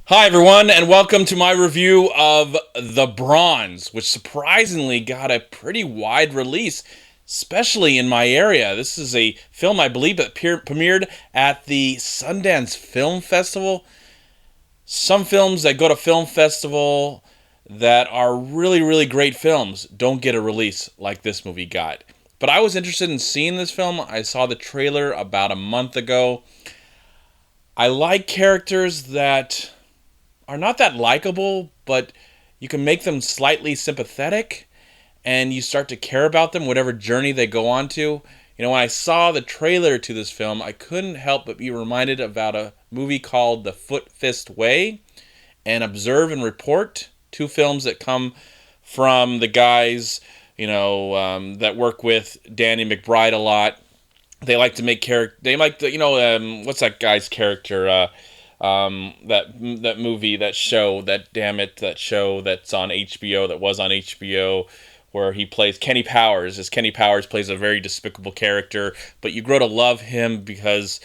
Hi, everyone, and welcome to my review of The Bronze, which surprisingly got a pretty wide release, especially in my area. This is a film, I believe, that premiered at the Sundance Film Festival. Some films that go to film festival that are really, really great films don't get a release like this movie got. But I was interested in seeing this film. I saw the trailer about a month ago. I like characters that are not that likable, but you can make them slightly sympathetic and you start to care about them, whatever journey they go on to. When I saw the trailer to this film, I couldn't help but be reminded about a movie called The Foot Fist Way and Observe and Report, two films that come from the guys, that work with Danny McBride a lot. They like to make what's that guy's character? That movie, that show, that show that's on HBO, that was on HBO, where he plays Kenny Powers. As Kenny Powers plays a very despicable character, but you grow to love him because,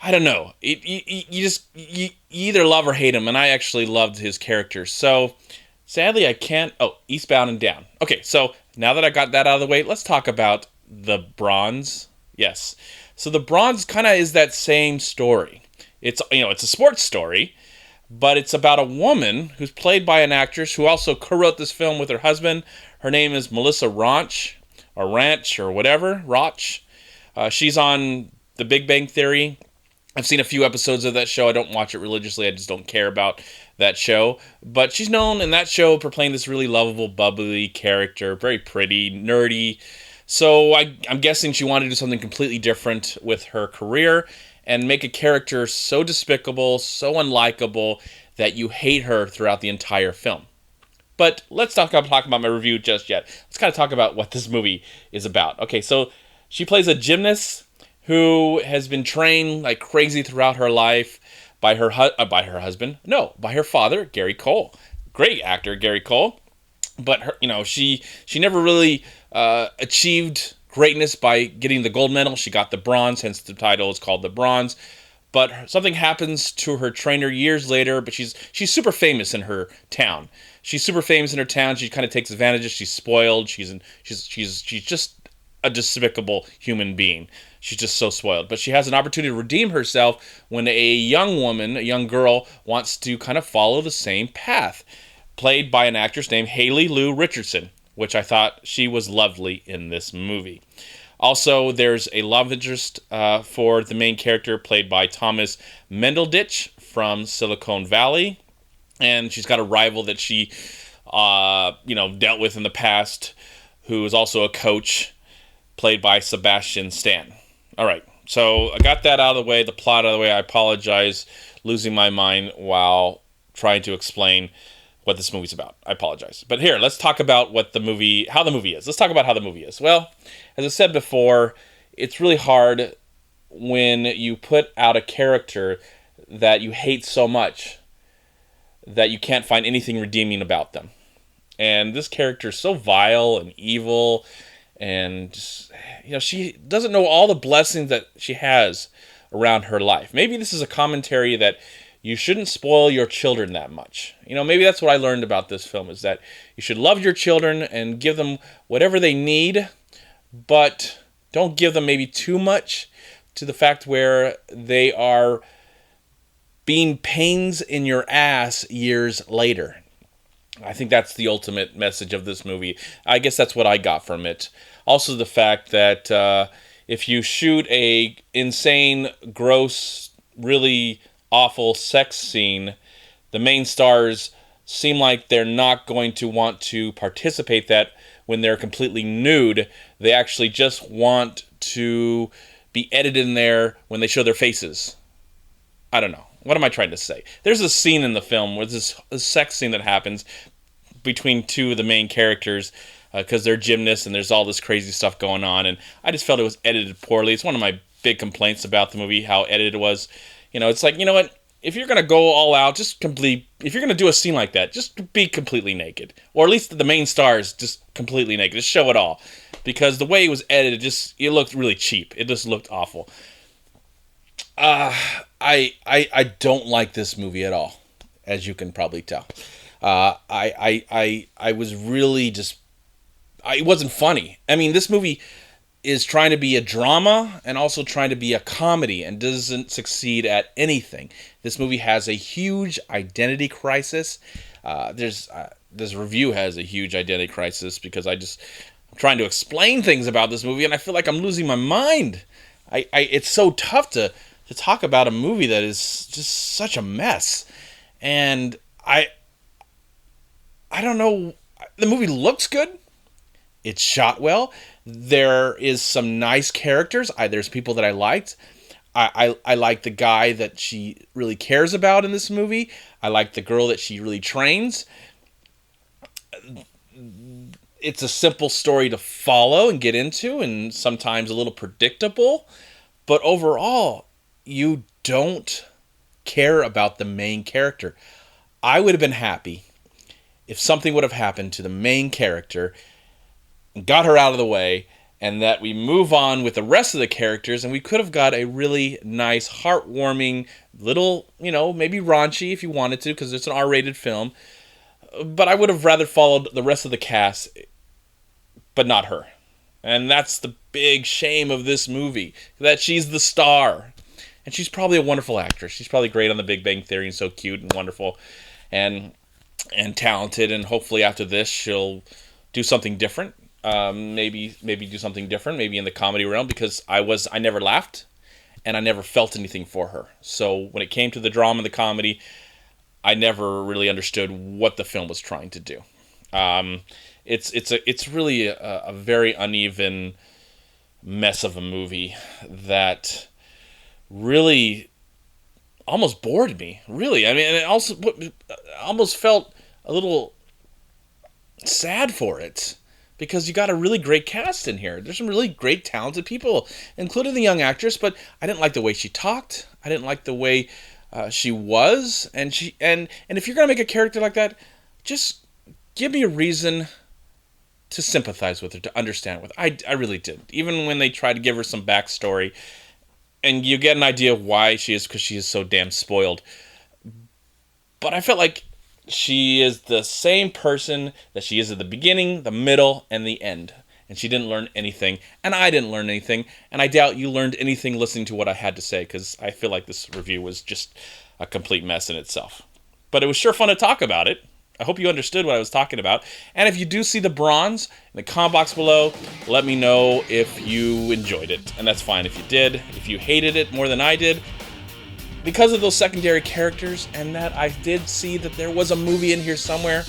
I don't know, you either love or hate him, and I actually loved his character. So, sadly, I can't. Oh, Eastbound and Down. Okay, so now that I got that out of the way, let's talk about The Bronze. Yes, so The Bronze kind of is that same story. It's a sports story, but it's about a woman who's played by an actress who also co-wrote this film with her husband. Her name is Melissa Ranch, or Ranch, or whatever, Roch. She's on The Big Bang Theory. I've seen a few episodes of that show. I don't watch it religiously. I just don't care about that show. But she's known in that show for playing this really lovable, bubbly character, very pretty, nerdy. So I'm guessing she wanted to do something completely different with her career and make a character so despicable, so unlikable, that you hate her throughout the entire film. But let's not talk about my review just yet. Let's kind of talk about what this movie is about. Okay, so she plays a gymnast who has been trained like crazy throughout her life by her father, Gary Cole. Great actor, Gary Cole. But she never really achieved greatness by getting the gold medal. She got the bronze, hence the title is called The Bronze. But something happens to her trainer years later, but she's super famous in her town. She's super famous in her town. She kind of takes advantage. She's spoiled. She's just a despicable human being. She's just so spoiled. But she has an opportunity to redeem herself when a young girl, wants to kind of follow the same path, played by an actress named Haley Lou Richardson, which I thought she was lovely in this movie. Also, there's a love interest for the main character, played by Thomas Mendelditch from Silicon Valley. And she's got a rival that she, dealt with in the past, who is also a coach, played by Sebastian Stan. All right, so I got that out of the way, the plot out of the way. I apologize losing my mind while trying to explain what this movie's about. I apologize. But here, let's talk about how the movie is. Let's talk about how the movie is. Well, as I said before, it's really hard when you put out a character that you hate so much that you can't find anything redeeming about them. And this character is so vile and evil, and she doesn't know all the blessings that she has around her life. Maybe this is a commentary that you shouldn't spoil your children that much. Maybe that's what I learned about this film, is that you should love your children and give them whatever they need, but don't give them maybe too much, to the fact where they are being pains in your ass years later. I think that's the ultimate message of this movie. I guess that's what I got from it. Also, the fact that if you shoot a insane, gross, really awful sex scene, the main stars seem like they're not going to want to participate that when they're completely nude. They actually just want to be edited in there when they show their faces. I don't know. What am I trying to say? There's a scene in the film where this sex scene that happens between two of the main characters because they're gymnasts and there's all this crazy stuff going on, and I just felt it was edited poorly. It's one of my big complaints about the movie, how edited it was. It's like, what? If you're going to go all out, if you're going to do a scene like that, just be completely naked. Or at least the main stars, just completely naked. Just show it all. Because the way it was edited, it looked really cheap. It just looked awful. I don't like this movie at all. as you can probably tell. I was really just, it wasn't funny. I mean, this movie is trying to be a drama and also trying to be a comedy and doesn't succeed at anything. This movie has a huge identity crisis. This review has a huge identity crisis because I'm trying to explain things about this movie and I feel like I'm losing my mind. It's so tough to talk about a movie that is just such a mess. And I don't know. The movie looks good. It's shot well. There is some nice characters. There's people that I liked. I like the guy that she really cares about in this movie. I like the girl that she really trains. It's a simple story to follow and get into, and sometimes a little predictable. But overall, you don't care about the main character. I would have been happy if something would have happened to the main character and got her out of the way, and that we move on with the rest of the characters, and we could have got a really nice, heartwarming, little, maybe raunchy if you wanted to, because it's an R-rated film. But I would have rather followed the rest of the cast, but not her. And that's the big shame of this movie, that she's the star. And she's probably a wonderful actress. She's probably great on The Big Bang Theory and so cute and wonderful and talented. And hopefully after this, she'll do something different. Maybe do something different, maybe in the comedy realm, because I never laughed and I never felt anything for her. So when it came to the drama and the comedy, I never really understood what the film was trying to do. It's really a very uneven mess of a movie that really almost bored me. Really, I mean, and it also almost felt a little sad for it. Because you got a really great cast in here. There's some really great, talented people, including the young actress. But I didn't like the way she talked. I didn't like the way she was. And if you're gonna make a character like that, just give me a reason to sympathize with her, to understand with her. I really did. Even when they tried to give her some backstory, and you get an idea of why she is, because she is so damn spoiled. But I felt like she is the same person that she is at the beginning, the middle, and the end. And she didn't learn anything. And I didn't learn anything. And I doubt you learned anything listening to what I had to say, because I feel like this review was just a complete mess in itself. But it was sure fun to talk about it. I hope you understood what I was talking about. And if you do see the bronze in the comment box below, let me know if you enjoyed it. And that's fine if you did. If you hated it more than I did, because of those secondary characters, and that I did see that there was a movie in here somewhere,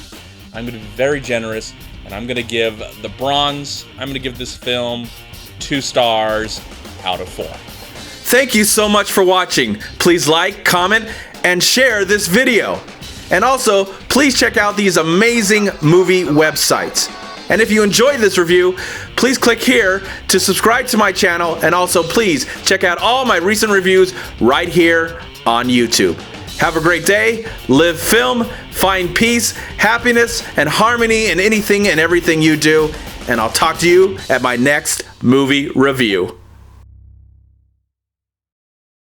I'm going to be very generous, and I'm going to give the bronze, I'm going to give this film 2 stars out of 4. Thank you so much for watching. Please like, comment, and share this video. And also, please check out these amazing movie websites. And if you enjoyed this review, please click here to subscribe to my channel, and also please check out all my recent reviews right here on YouTube. Have a great day, live film, find peace, happiness, and harmony in anything and everything you do, and I'll talk to you at my next movie review.